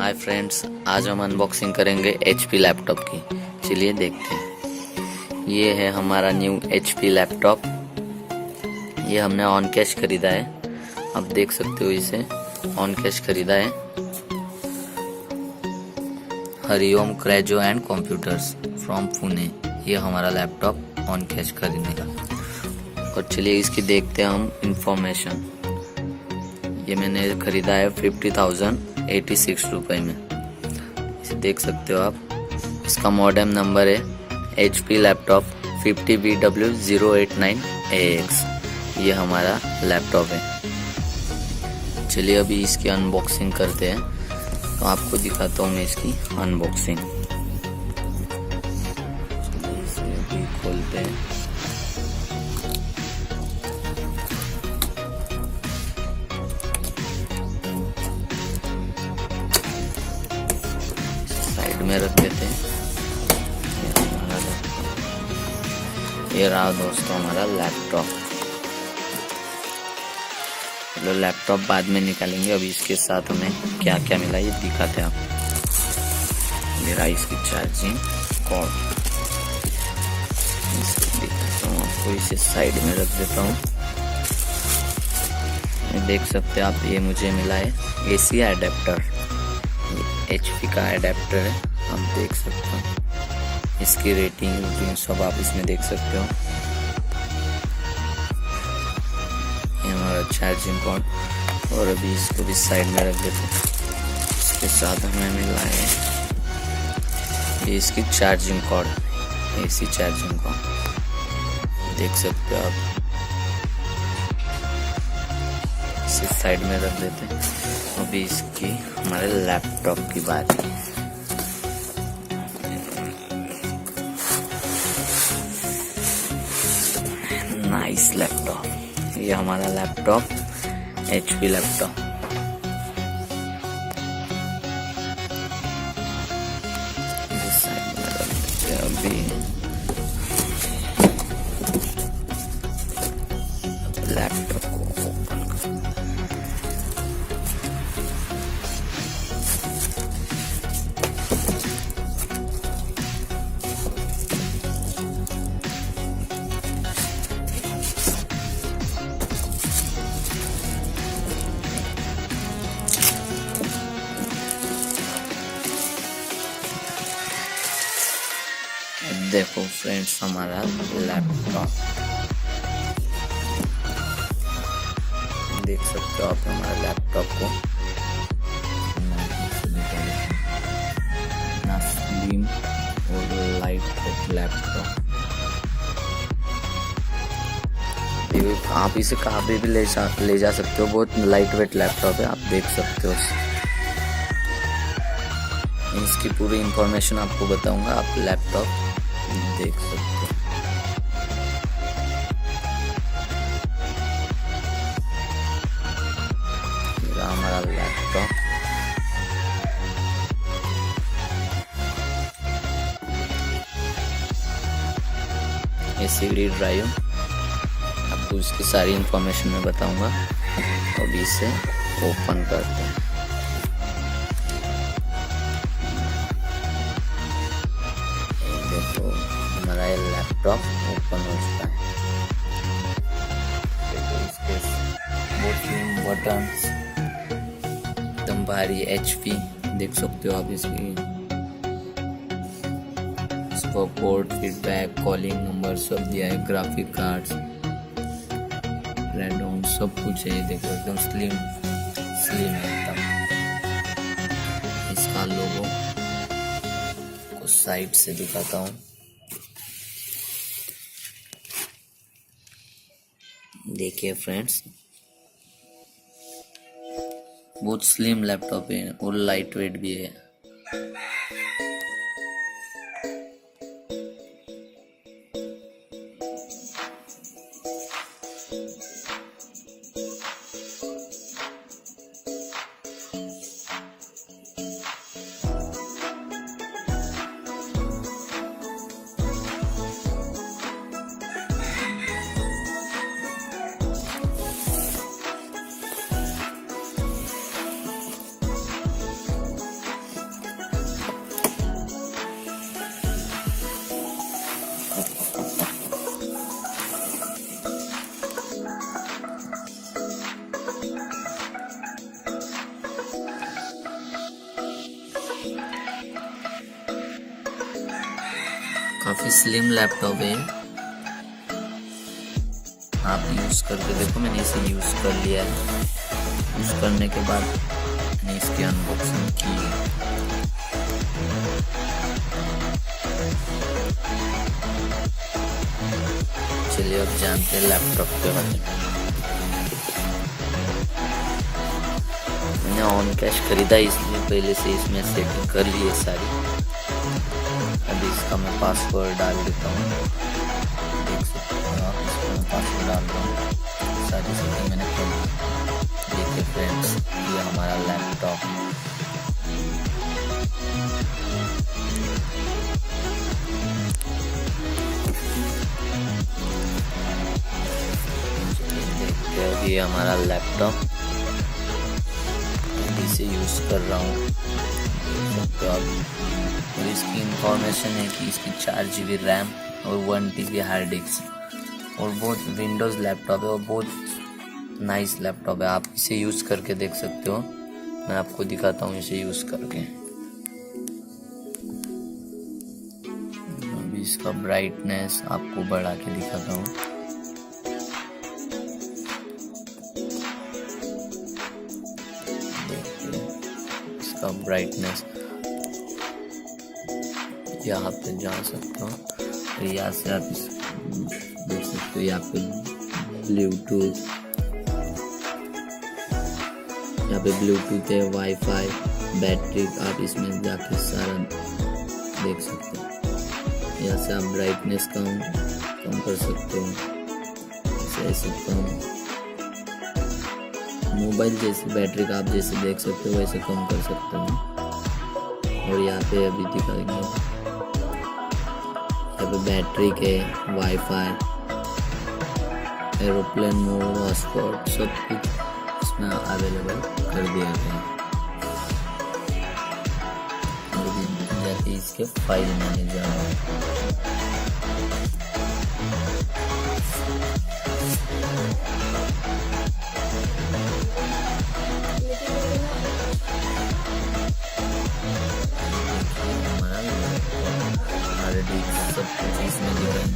Hi friends, आज हम unboxing करेंगे HP लैपटॉप की। चलिए देखते हैं। ये है हमारा न्यू HP लैपटॉप। ये हमने ऑन कैश खरीदा है। आप देख सकते हो, इसे ऑन कैश खरीदा है। हरिओम क्रेजो एंड कंप्यूटर्स फ्रॉम पुणे। ये हमारा लैपटॉप ऑन कैश खरीदने का। और चलिए इसकी देखते हैं हम इंफॉर्मेशन। ये मैंने खरीदा है 50,086 रुपये में। इसे देख सकते हो आप। इसका मॉडेम नंबर है HP लैपटॉप 15q-bu012tu। ये हमारा लैपटॉप है। चलिए अभी इसकी अनबॉक्सिंग करते हैं। तो आपको दिखाता हूँ मैं इसकी अनबॉक्सिंग। इसे अभी खोलते हैं। में रख देते हैं। ये रहा दोस्तों हमारा लैपटॉप। चलो लैपटॉप बाद में निकालेंगे। अभी इसके साथ हमें क्या क्या मिला ये दिखाते हैं आप। ये रहा इसकी चार्जिंग कॉर्ड। इसको दिखाता हूँ आपको। इसे साइड में रख देता हूँ। देख सकते हैं आप, ये मुझे मिला है AC एडेप्टर। HP का एडेप्टर है, आप देख सकते हो। इसकी रेटिंग सब आप इसमें देख सकते हो। ये हमारा चार्जिंग कॉर्ड। और अभी इसको भी साइड में रख देते हैं। इसके साथ हमें मिला है ये इसकी charging cord, AC charging cord. देख सकते हो आप। इसे साइड में रख देते हैं। अभी इसकी हमारे लैपटॉप की बात है। Nice laptop. ये हमारा लैपटॉप HP लैपटॉप। साइड में रख देते हैं। अभी लैपटॉप को ओपन कर। देखो फ्रेंड्स, हमारा लैपटॉप देख सकते हो आप। हमारे लैपटॉप को ना स्लिम और लाइट लैपटॉप। आप इसे कहाँ पे भी ले जा सकते हो। बहुत लाइट वेट लैपटॉप है, आप देख सकते हो। इसकी पूरी इंफॉर्मेशन आपको बताऊंगा। आप लैपटॉप देख सकते हो। हमारा लैपटॉप ये CD ड्राइव। आपको इसकी सारी इंफॉर्मेशन मैं बताऊंगा। अभी इसे ओपन करते हैं। देखो हमारा ये लैपटॉप ओपन हो चुका है। देखो इसके बटन्स एकदम भारी HP देख सकते हो आप। इसकी पोर्ट, फीडबैक, कॉलिंग नंबर सब दिया है। ग्राफिक कार्ड्स, रेड ऑन सब कुछ है। देखो एकदम स्लिम है एकदम। इसका लोगो को साइड से दिखाता हूँ। देखिए फ्रेंड्स, बहुत स्लिम लैपटॉप है और लाइट वेट भी है। काफी स्लिम लैपटॉप है, आप यूज करके देखो। मैंने इसे यूज कर लिया है। यूज करने के बाद मैंने इसकी अनबॉक्सिंग की है। चलिए अब जानते हैं लैपटॉप के बारे में। मैंने ऑन कैश खरीदा, इसलिए पहले से इसमें सेटिंग कर ली है सारी। अभी इसका मैं पासवर्ड डाल देता हूँ, देख सकते हो आप। इसका मैं पासवर्ड डाल रहा हूँ, सारी सेटिंग मैंने कर ली। देखिए फ्रेंड्स, ये हमारा लैपटॉप। देखते हो ये हमारा लैपटॉप, इसे यूज कर रहा हूँ, देख सकते हो आप। और इसकी इंफॉर्मेशन है कि इसकी 4 GB रैम और 1 TB हार्ड डिस्क, और बहुत विंडोज़ लैपटॉप है और बहुत नाइस लैपटॉप है। आप इसे यूज़ करके देख सकते हो। मैं आपको दिखाता हूँ इसे यूज़ करके। अभी इसका ब्राइटनेस आपको बढ़ा के दिखाता हूँ। इसका ब्राइटनेस यहाँ पे जा सकते हो, और यहाँ से आप देख सकते हो। यहाँ पे ब्लूटूथ, यहाँ पे ब्लूटूथ है, वाईफाई, बैटरी, आप इसमें जाके सारा देख सकते हो। यहाँ से आप ब्राइटनेस कम कर सकते हो, ऐसे कम। मोबाइल जैसे बैटरी का आप जैसे देख सकते हो वैसे कम कर सकते हो। और यहाँ पे अभी दिखाएंगे, यहाँ पे बैटरी के, वाईफाई, एरोप्लेन मोड, हॉटस्पॉट, सब कुछ इसमें अवेलेबल कर दिया गया है। जाके इसके फाइल मैनेजर में सब कुछ इसमें दिख रहा है।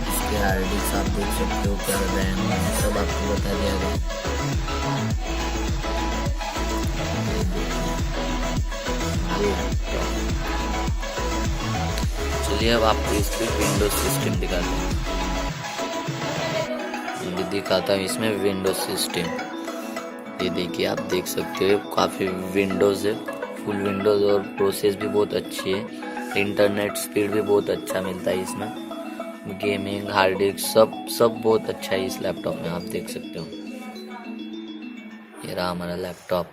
इसके हार्ड डिस्क आप देख सकते हो, क्या रैम सब आपको बता दिया गया। चलिए अब आपको इसकी विंडोज सिस्टम दिखाते हैं। दिखाता हूँ इसमें विंडोज सिस्टम। ये देखिए, आप देख सकते हो काफ़ी विंडोज़ है, फुल विंडोज़, और प्रोसेस भी बहुत अच्छी है। इंटरनेट स्पीड भी बहुत अच्छा मिलता है इसमें। गेमिंग, हार्ड डिस्क सब बहुत अच्छा है इस लैपटॉप में, आप देख सकते हो। ये रहा हमारा लैपटॉप।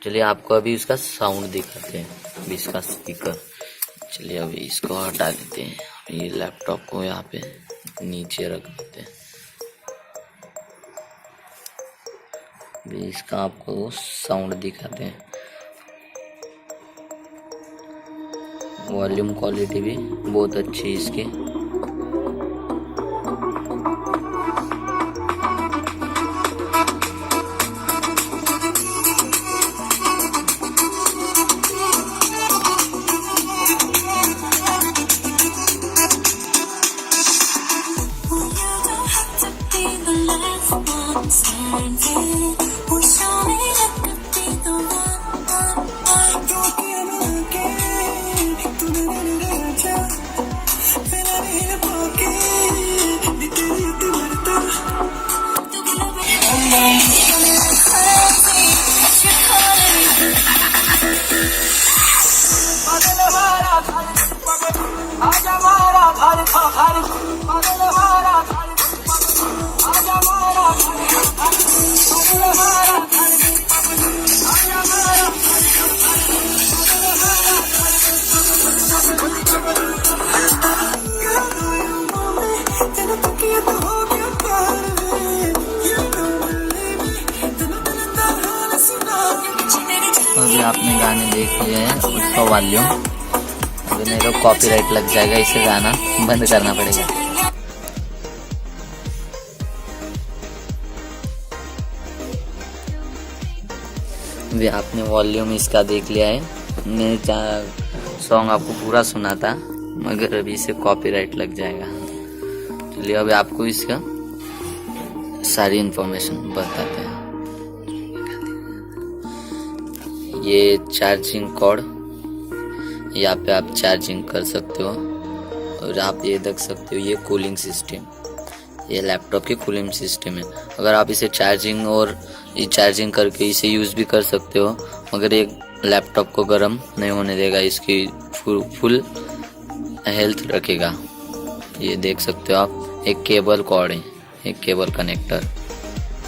चलिए आपको अभी इसका साउंड दिखाते हैं, अभी इसका स्पीकर। चलिए अभी इसको हटा लेते हैं, ये लैपटॉप को यहाँ पे नीचे रख देते हैं। अभी इसका आपको साउंड दिखाते हैं। वॉल्यूम क्वालिटी भी बहुत अच्छी है इसकी। अभी आपने गाने देख लिए हैं, उसका वॉल्यूम। अभी मेरे को कॉपीराइट लग जाएगा, इसे गाना बंद करना पड़ेगा। अभी आपने वॉल्यूम इसका देख लिया है। मैं सॉन्ग आपको पूरा सुना था, मगर अभी इसे कॉपीराइट लग जाएगा। चलिए अभी आपको इसका सारी इंफॉर्मेशन बताते हैं। ये चार्जिंग कॉर्ड, यहाँ पे आप चार्जिंग कर सकते हो। और आप ये देख सकते हो ये कूलिंग सिस्टम, ये लैपटॉप की कूलिंग सिस्टम है। अगर आप इसे चार्जिंग और चार्जिंग करके इसे यूज़ भी कर सकते हो, मगर ये लैपटॉप को गर्म नहीं होने देगा, इसकी फुल हेल्थ रखेगा। ये देख सकते हो आप, एक केबल कॉर्ड है, एक केबल कनेक्टर,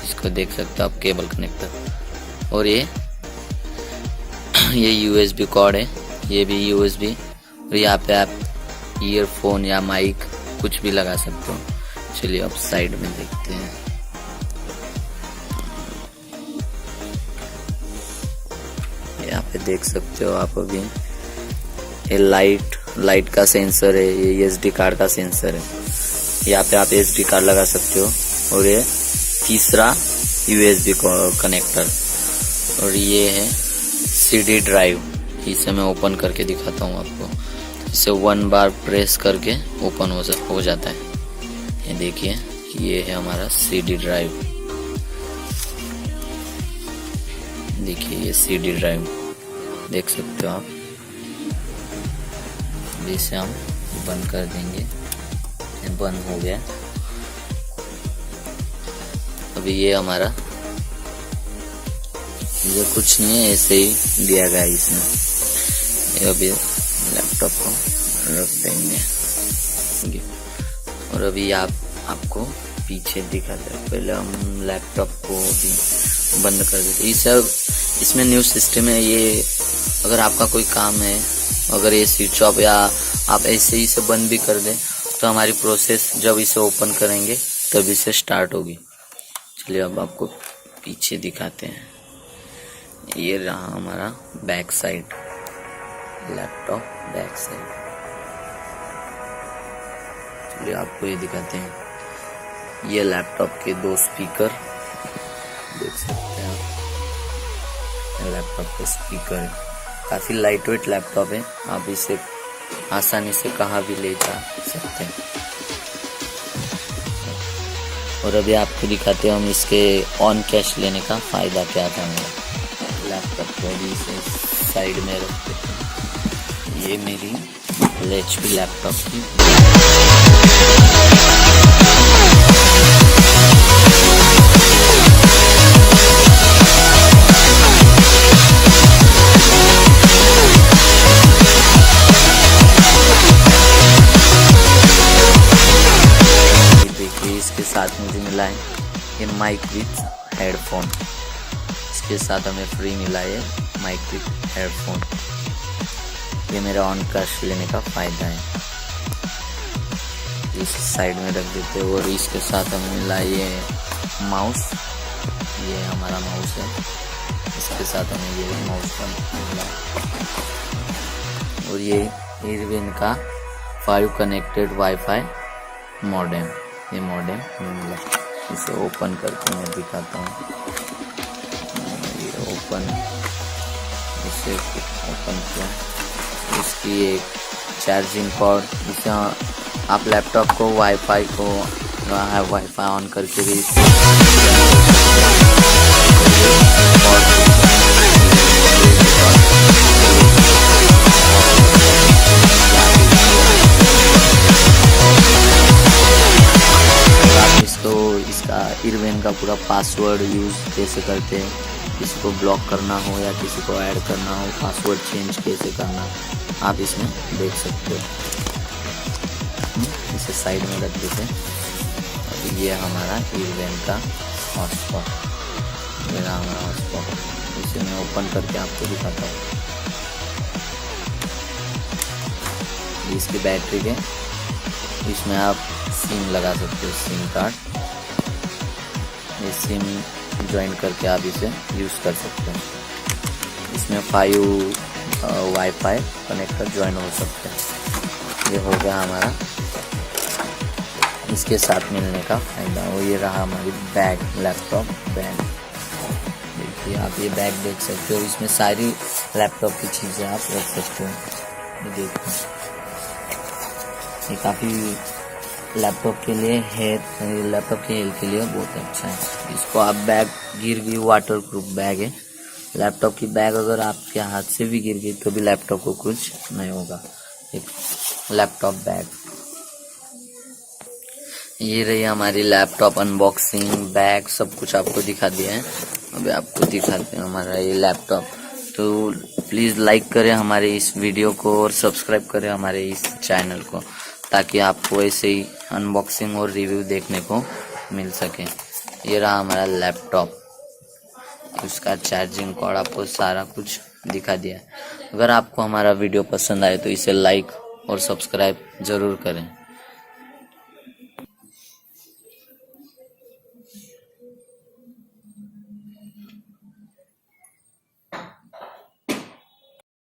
इसको देख सकते हो आप, केबल कनेक्टर। और ये USB कॉर्ड है, ये भी USB। और यहाँ पे आप ईयरफोन या माइक कुछ भी लगा सकते हो। चलिए अब साइड में देखते हैं। यहाँ पे देख सकते हो आप, अभी ये लाइट का सेंसर है, ये SD कार्ड का सेंसर है। यहाँ पे आप SD कार्ड लगा सकते हो। और ये तीसरा USB कनेक्टर। और ये है CD ड्राइव, इसे मैं ओपन करके दिखाता हूँ आपको। इसे 1 बार प्रेस करके ओपन हो जाता है। ये देखिए, ये है हमारा CD ड्राइव। देखिए ये CD ड्राइव देख सकते हो आप। इसे हम बंद कर देंगे, ये बंद हो गया। अभी ये हमारा, ये कुछ नहीं है, ऐसे ही दिया गया इसमें। ये अभी लैपटॉप को रख देंगे। और अभी आपको पीछे दिखाते हैं। पहले हम लैपटॉप को भी बंद कर देते। इसमें न्यू सिस्टम है ये। अगर आपका कोई काम है, अगर ये स्विच ऑफ या आप ऐसे ही इसे बंद भी कर दें, तो हमारी प्रोसेस जब इसे ओपन करेंगे तब इसे स्टार्ट होगी। चलिए अब आपको पीछे दिखाते हैं। ये रहा हमारा back side, laptop back side. चलिए आपको ये दिखाते हैं। ये लैपटॉप के 2 स्पीकर देख सकते हैं आप। लैपटॉप के स्पीकर है, काफ़ी लाइट वेट लैपटॉप है। आप इसे आसानी से कहाँ भी ले जा सकते हैं। और अभी आपको दिखाते हैं हम इसके ऑन कैश लेने का फ़ायदा क्या था। लैपटॉप को भी इसे साइड में रखते हैं। ये मेरी HP लैपटॉप की इसके साथ मुझे मिला है ये माइक विथ हेडफोन। इसके साथ हमें फ्री मिला है माइक विथ हेडफोन। ये मेरा ऑन कैश लेने का फ़ायदा है। इस साइड में रख देते हैं। और इसके साथ हमें मिला ये माउस, ये हमारा माउस है। इसके साथ हमें ये माउस का मिला। और ये एरिविन का 5 कनेक्टेड वाईफाई मॉडेम, ये मॉडेम मिला। इसे ओपन करके मैं दिखाता हूँ। ये ओपन, इसे ओपन किया। इसकी एक चार्जिंग कॉर्ड, इसे आप लैपटॉप को वाईफाई ऑन करके भी इसका एरिविन का पूरा पासवर्ड यूज़ कैसे करते हैं, किसी को ब्लॉक करना हो या किसी को ऐड करना हो, पासवर्ड चेंज कैसे करना, आप इसमें देख सकते हो। इसे साइड में रख देते हैं। अभी ये हमारा एरिविन का हॉटस्पॉट, मेरा हमारा हॉटस्पॉट। इसे मैं ओपन करके आपको दिखाता हूँ। इसकी बैटरी है, इसमें आप सिम लगा सकते हो, सिम कार्ड। ये सिम ज्वाइन करके आप इसे यूज़ कर सकते हैं। इसमें 5 वाईफाई कनेक्टर ज्वाइन हो सकते हैं। ये हो गया हमारा इसके साथ मिलने का फ़ायदा। वो ये रहा हमारी बैग, लैपटॉप बैग। कि आप ये बैग देख सकते हो, इसमें सारी लैपटॉप की चीज़ें आप रख सकते हो। ये देखो, ये काफ़ी लैपटॉप के लिए है, लैपटॉप के हेल्थ के लिए बहुत अच्छा है। इसको आप बैग गिर गई, वाटर प्रूफ बैग है लैपटॉप की। बैग अगर आपके हाथ से भी गिर गई तो भी लैपटॉप को कुछ नहीं होगा। एक लैपटॉप बैग। ये रही हमारी लैपटॉप अनबॉक्सिंग, बैग सब कुछ आपको दिखा दिया है। अभी आपको दिखाते हैं हमारा ये लैपटॉप। तो प्लीज़ लाइक करें हमारे इस वीडियो को और सब्सक्राइब करें हमारे इस चैनल को, ताकि आपको ऐसे ही अनबॉक्सिंग और रिव्यू देखने को मिल सके। ये रहा हमारा लैपटॉप, उसका चार्जिंग कॉर्ड, आपको सारा कुछ दिखा दिया है। अगर आपको हमारा वीडियो पसंद आए तो इसे लाइक और सब्सक्राइब ज़रूर करें।